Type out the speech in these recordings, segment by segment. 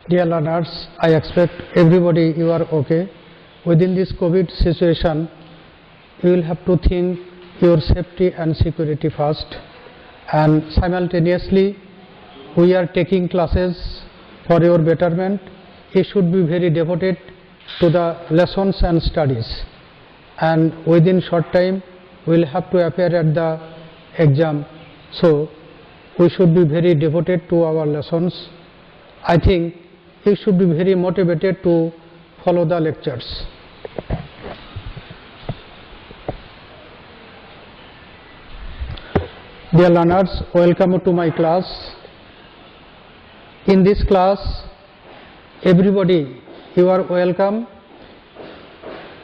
Dear learners, I expect everybody you are okay. Within this COVID situation, you will have to think your safety and security first, and simultaneously we are taking classes for your betterment. You should be very devoted to the lessons and studies, and within short time we will have to appear at the exam, so we should be very devoted to our lessons. I think you should be very motivated to follow the lectures. Dear learners, welcome to my class. In this class, everybody, you are welcome.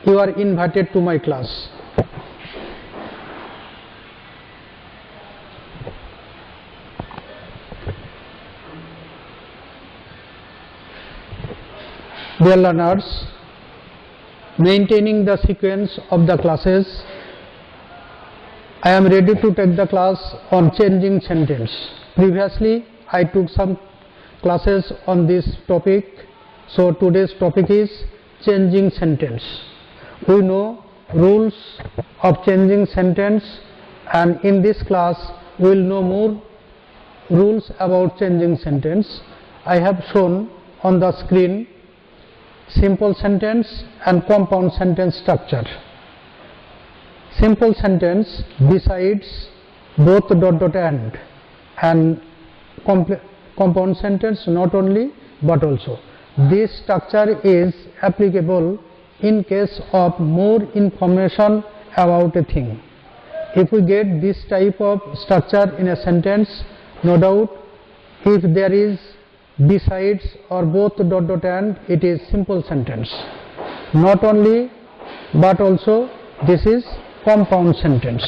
You are invited to my class. Dear learners, maintaining the sequence of the classes, I am ready to take the class on changing sentence. Previously, I took some classes on this topic, so today's topic is changing sentence. We know rules of changing sentence, and in this class we will know more rules about changing sentence. I have shown on the screen simple sentence and compound sentence structure. Simple sentence besides both ... and compound sentence not only but also. This structure is applicable in case of more information about a thing. If we get this type of structure in a sentence, no doubt if there is besides or both ... and, it is simple sentence. Not only but also, this is compound sentence.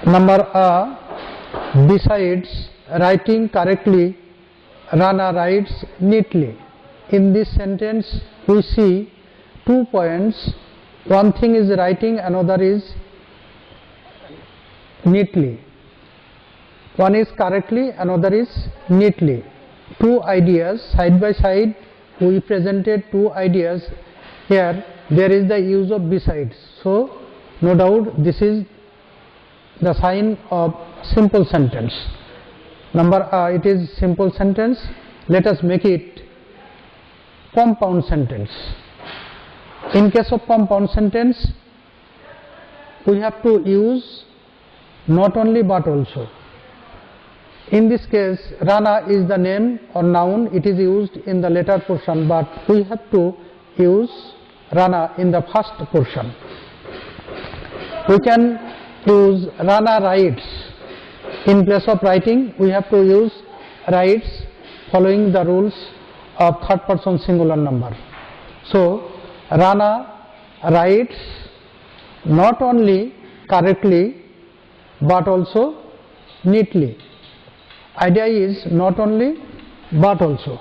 Number A, besides writing correctly, Rana writes neatly. In this sentence we see 2 points. One thing is writing, another is neatly. One is correctly, another is neatly. Two ideas side by side, we presented two ideas. Here there is the use of besides, so no doubt this is the sign of simple sentence. Number A, it is simple sentence. Let us make it compound sentence. In case of compound sentence, we have to use not only but also. In this case, Rana is the name or noun, it is used in the later portion, but we have to use Rana in the first portion. We can use Rana writes. In place of writing, we have to use writes following the rules of third person singular number. So, Rana writes not only correctly but also neatly. Idea is not only but also.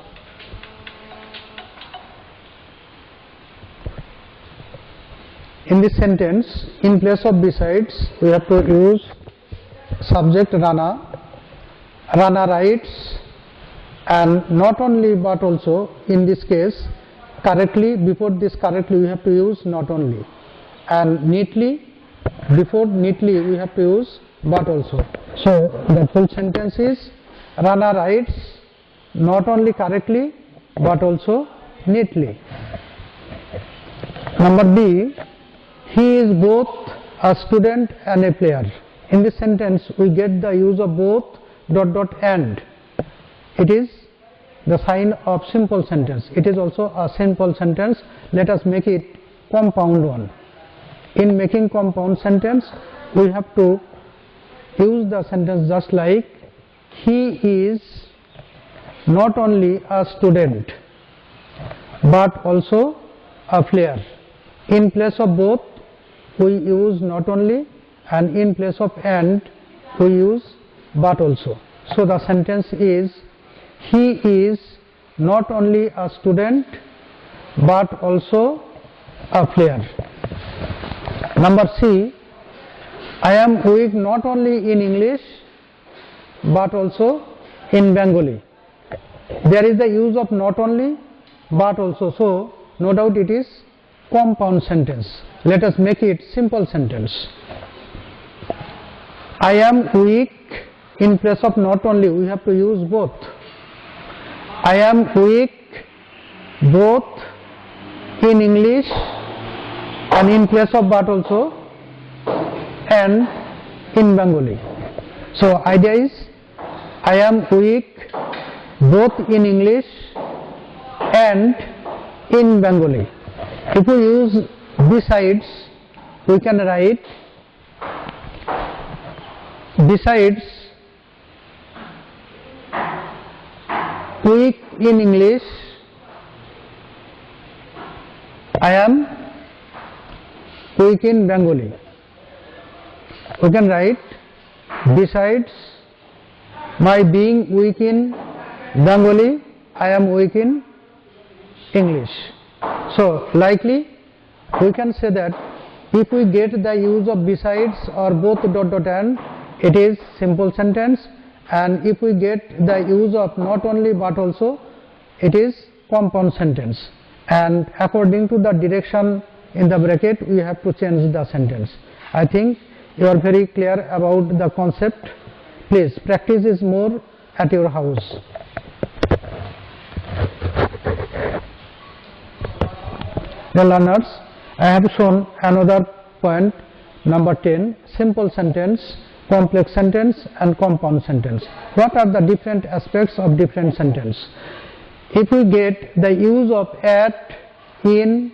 In this sentence, in place of besides, we have to use subject Rana. Rana writes, and not only but also. In this case, correctly, before this correctly we have to use not only, and neatly, before neatly we have to use but also. So the full sentence is Rana writes not only correctly but also neatly. Number B, he is both a student and a player. In this sentence we get the use of both ... and. It is the sign of simple sentence. It is also a simple sentence. Let us make it compound one. In making compound sentence, we have to use the sentence just like he is not only a student but also a player. In place of both we use not only, and in place of and we use but also. So the sentence is he is not only a student but also a player. Number C, I am weak not only in English but also in Bengali. there is the use of not only but also, so no doubt it is compound sentence. Let us make it simple sentence. I am weak, in place of not only we have to use both. I am weak both in English and in place of but also and in Bengali. So idea is I am weak both in English and in Bengali. If we use besides, we can write besides weak in English, I am weak in Bengali. We can write besides my being weak in Bengali, I am weak in English. So likely we can say that if we get the use of besides or both ... and, it is simple sentence, and if we get the use of not only but also, it is compound sentence, and according to the direction in the bracket we have to change the sentence. I think you are very clear about the concept. Please practice is more at your house. Dear learners, I have shown another point, number 10, simple sentence, complex sentence and compound sentence. What are the different aspects of different sentence? If we get the use of at, in,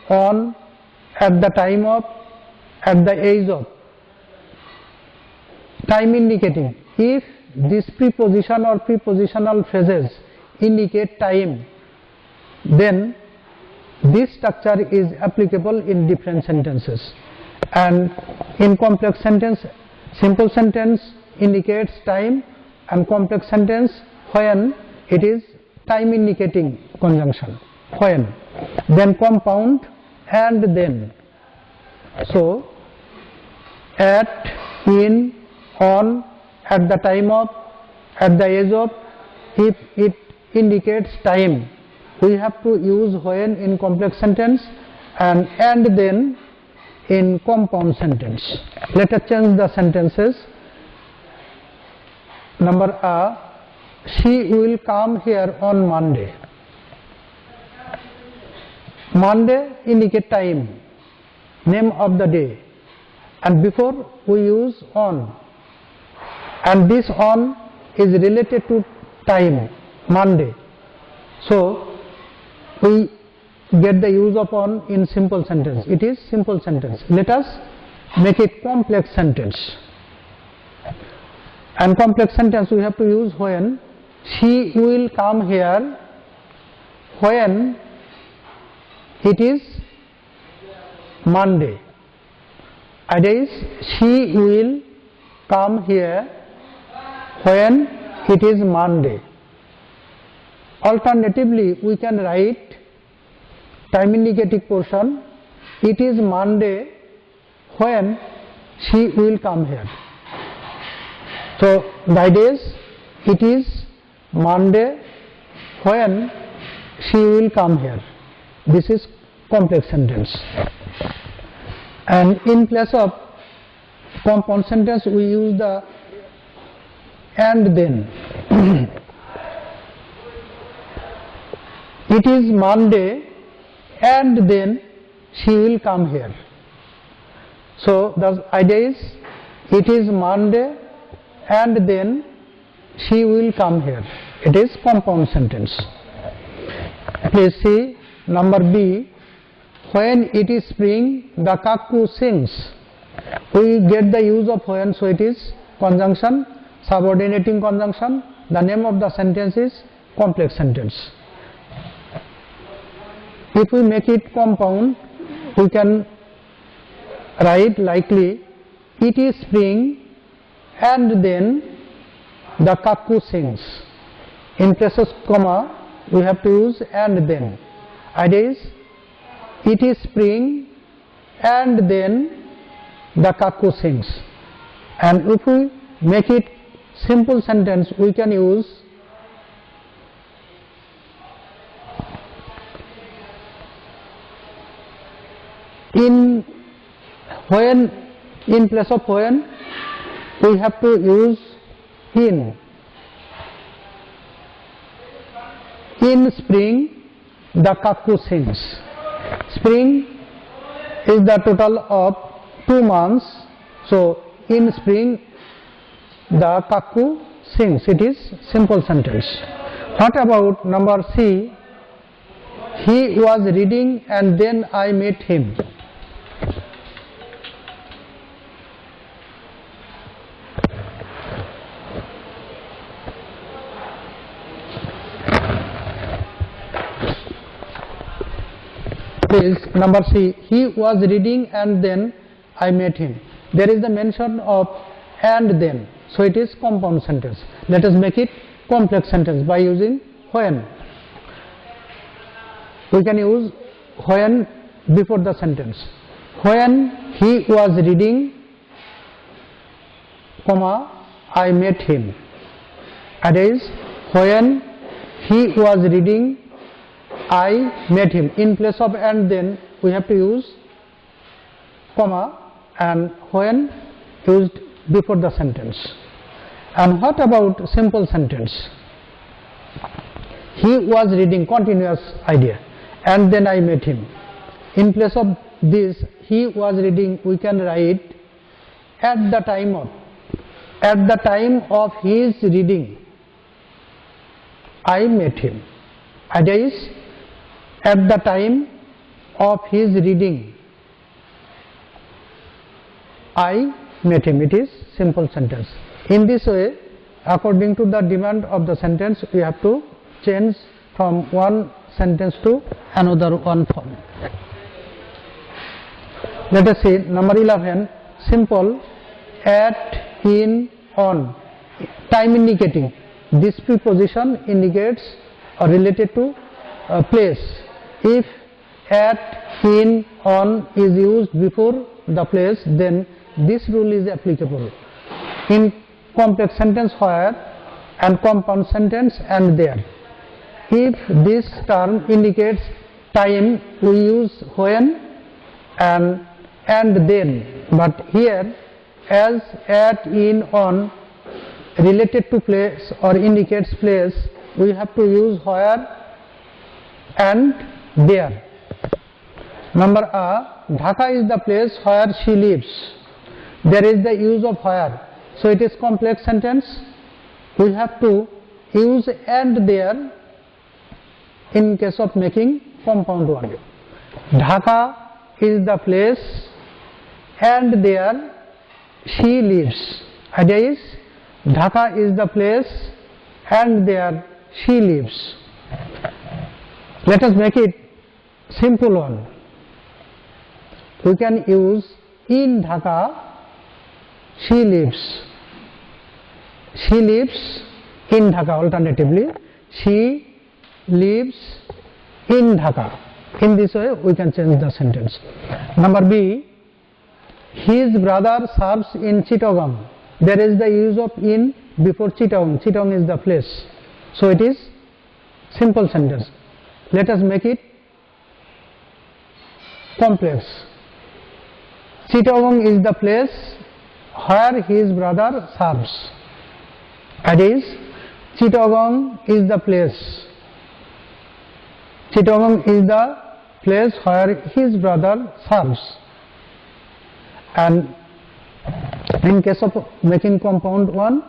on, at the time of, at the age of, time indicating, if this preposition or prepositional phrases indicate time, then this structure is applicable in different sentences. And in complex sentence, simple sentence indicates time, and complex sentence when it is time indicating conjunction, when. Then compound and then. So at, in, on, at the time of, at the age of, if it indicates time, we have to use when in complex sentence and then in compound sentence. Let us change the sentences. Number A, she will come here on Monday. Monday indicate time, name of the day, and before we use on, and this on is related to time, Monday. So we get the use of on in simple sentence. It is simple sentence. Let us make it complex sentence. And complex sentence we have to use when. She will come here when it is Monday. Idea is she will come here when it is Monday. Alternatively, we can write time indicating portion, it is Monday when she will come here. So the idea is it is Monday when she will come here. This is complex sentence. And in place of compound sentence we use the and then. It is Monday and then she will come here. So the idea is it is Monday and then she will come here. It is compound sentence. Please see number B. When it is spring, the cuckoo sings. We get the use of when, so it is conjunction, subordinating conjunction. The name of the sentence is complex sentence. If we make it compound, we can write likely it is spring and then the cuckoo sings. In place of comma, we have to use and then. Idea is it is spring and then the cuckoo sings. And if we make it simple sentence, we can use In when, in place of when, we have to use in. In spring, the cuckoo sings. Spring is the total of 2 months, so in spring the cuckoo sings. It is simple sentence. What about number C? He was reading and then I met him. Please, number C, he was reading and then I met him. There is the mention of and then, so it is compound sentence. Let us make it complex sentence by using when. We can use when before the sentence. When he was reading, comma, I met him. That is, when he was reading, I met him. In place of and then, we have to use comma and when used before the sentence. And what about simple sentence? He was reading, continuous idea, and then I met him. In place of this, he was reading, we can write at the time of his reading, I met him. Idea is, at the time of his reading, I met him. It is simple sentence. In this way, according to the demand of the sentence, we have to change from one sentence to another one form. Let us see number 11, simple at, in, on, time indicating. This preposition indicates or related to a place. If at, in, on is used before the place, then this rule is applicable. In complex sentence where and compound sentence and there. If this term indicates time, we use when and then, but here as at, in, on related to place or indicates place, we have to use where and there. Number A, Dhaka is the place where she lives. There is the use of where, so it is complex sentence. We have to use and there in case of making compound one. Dhaka is the place and there she lives. Idea is, Dhaka is the place and there she lives. Let us make it simple one. We can use in Dhaka she lives. She lives in Dhaka. Alternatively, she lives in Dhaka. In this way, we can change the sentence. Number B, his brother serves in Chittagong. There is the use of in before Chittagong. Chittagong is the place. So it is simple sentence. Let us make it complex. Chittagong is the place where his brother serves. That is, Chittagong is the place. Chittagong is the place where his brother serves. And in case of making compound one,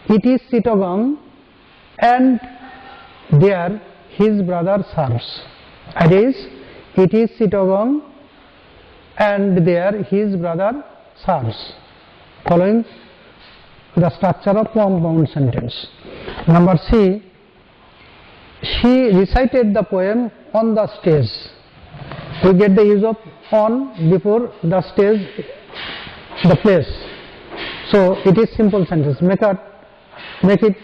it is Chittagong and there his brother serves. That is, it is Chittagong and there his brother serves, following the structure of compound sentence. Number C, she recited the poem on the stage. We get the use of on before the stage, the place. So it is simple sentence. Make it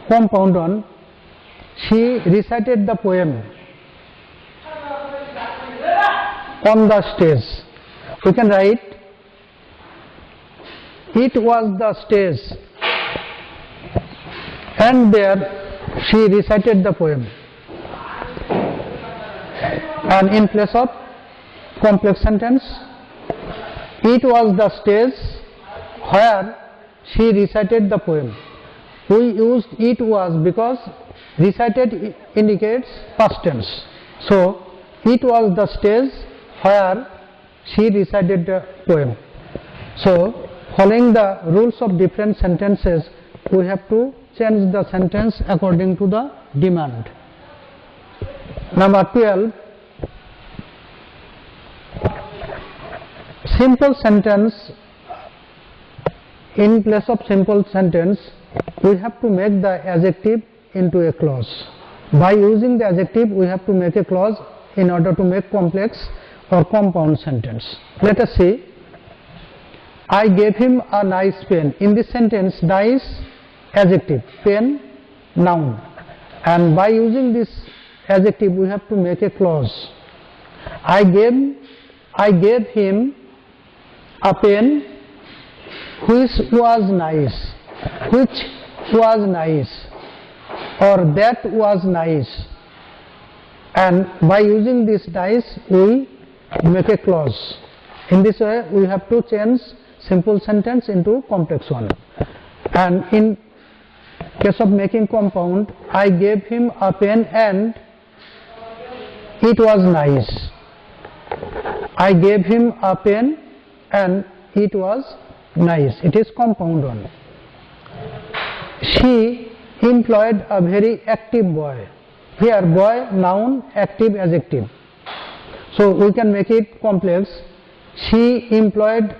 compound one. She recited the poem on the stage. We can write, it was the stage and there she recited the poem. And in place of complex sentence, it was the stage where she recited the poem. We used it was because recited indicates past tense. So it was the stage where she recited the poem. So following the rules of different sentences, we have to change the sentence according to the demand. Number 12, simple sentence. In place of simple sentence, we have to make the adjective into a clause. By using the adjective, we have to make a clause in order to make complex or compound sentence. Let us see. I gave him a nice pen. In this sentence, nice adjective, pen noun, and by using this adjective we have to make a clause. I gave him a pen which was nice, or that was nice, and by using this nice we make a clause. In this way we have to change simple sentence into complex one. And in case of making compound, I gave him a pen and it was nice. I gave him a pen and it was nice. It is compound one. She employed a very active boy. Here boy noun, active adjective. So we can make it complex. She employed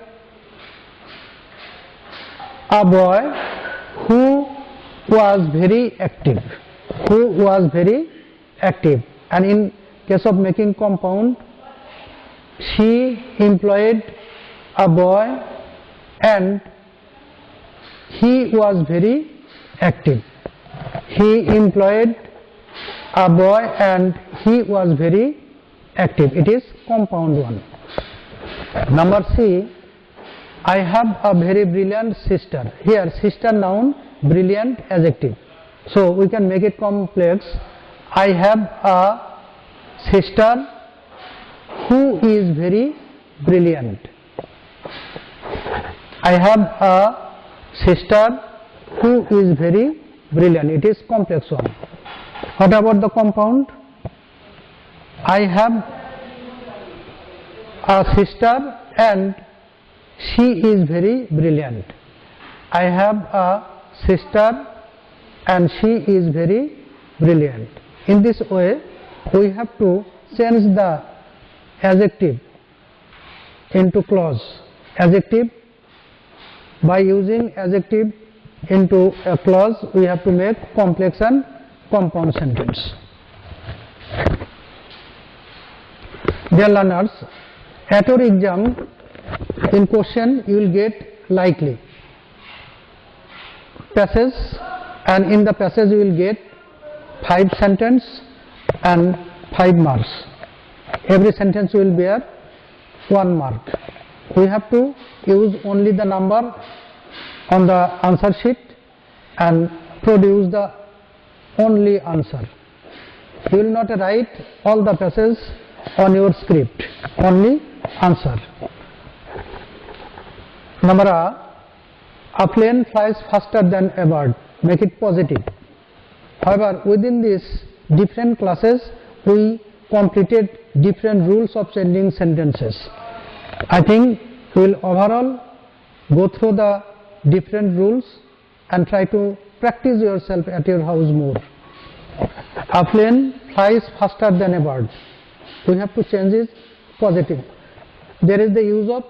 a boy who was very active. And in case of making compound, she employed a boy and he was very active. He employed a boy and he was very active. It is compound one. Number C, I have a very brilliant sister. Here sister noun, brilliant adjective. So we can make it complex. I have a sister who is very brilliant. I have a sister who is very brilliant. It is complex one. What about the compound? I have a sister and she is very brilliant. I have a sister and she is very brilliant. In this way, we have to change the adjective into clause. Adjective, by using adjective into a clause, we have to make complex and compound sentence. Dear learners, at your exam, in question you will get likely passage, and in the passage you will get 5 sentence and 5 marks. Every sentence will bear 1 mark. We have to use only the number on the answer sheet and produce the only answer. You will not write all the passages on your script, only answer. Number A plane flies faster than a bird. Make it positive. However, within these different classes, we completed different rules of changing sentences. I think we will overall go through the different rules and try to practice yourself at your house more. A plane flies faster than a bird. We have to change it positive. There is the use of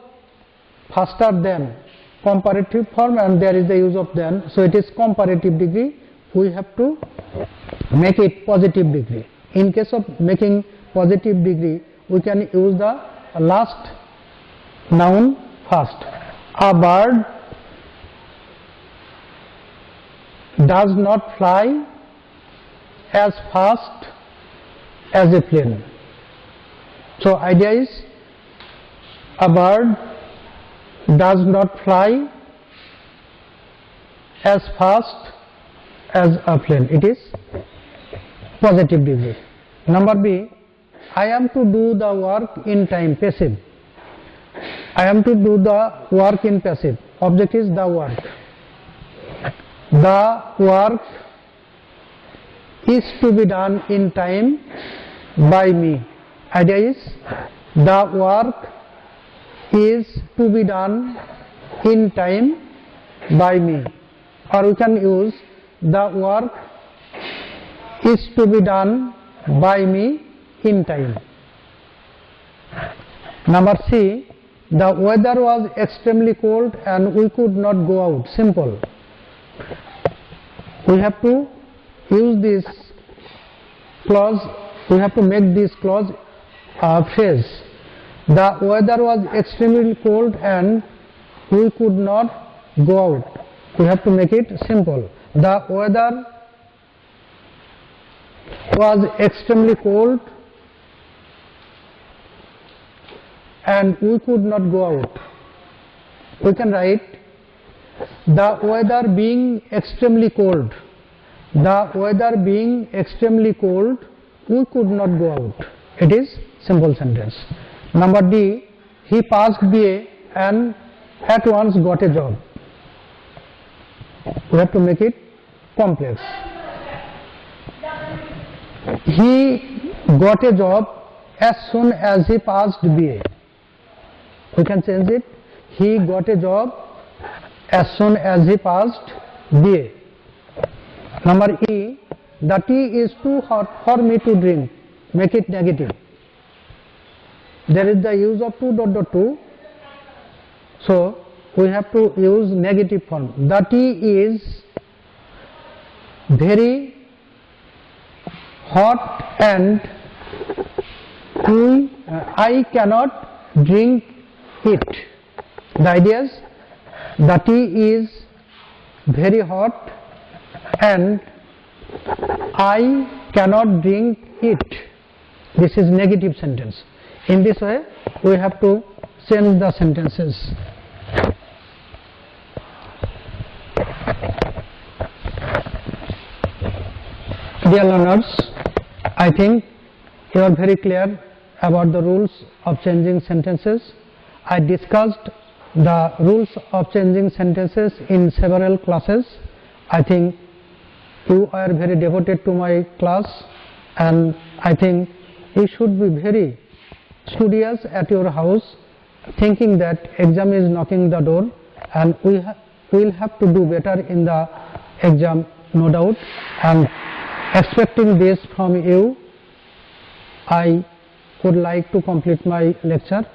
faster than, comparative form, and there is the use of than, so it is comparative degree. We have to make it positive degree. In case of making positive degree, we can use the last noun first. A bird does not fly as fast as a plane. So idea is, a bird does not fly as fast as a plane. It is positive degree. Number B, I am to do the work in time, passive. I am to do the work in passive. Object is the work. The work is to be done in time by me. Idea is the work is to be done in time by me, or we can use the work is to be done by me in time. Number C, the weather was extremely cold and we could not go out. Simple. We have to use this clause, we have to make this clause phrase. The weather was extremely cold and we could not go out. We have to make it simple. The weather was extremely cold and we could not go out. We can write the weather being extremely cold. The weather being extremely cold, we could not go out. It is simple sentence. Number D, he passed BA and at once got a job. We have to make it complex. He got a job as soon as he passed BA. We can change it. He got a job as soon as he passed BA. Number E, the tea is too hot for me to drink. Make it negative. There is the use of 2 so we have to use negative form. The tea is very hot and I cannot drink it. The idea is the tea is very hot and I cannot drink it. This is negative sentence. In this way we have to change the sentences. Dear learners, I think you are very clear about the rules of changing sentences. I discussed the rules of changing sentences in several classes. I think you are very devoted to my class and I think you should be very studious at your house, thinking that exam is knocking the door and we will have to do better in the exam, no doubt, and expecting this from you, I would like to complete my lecture.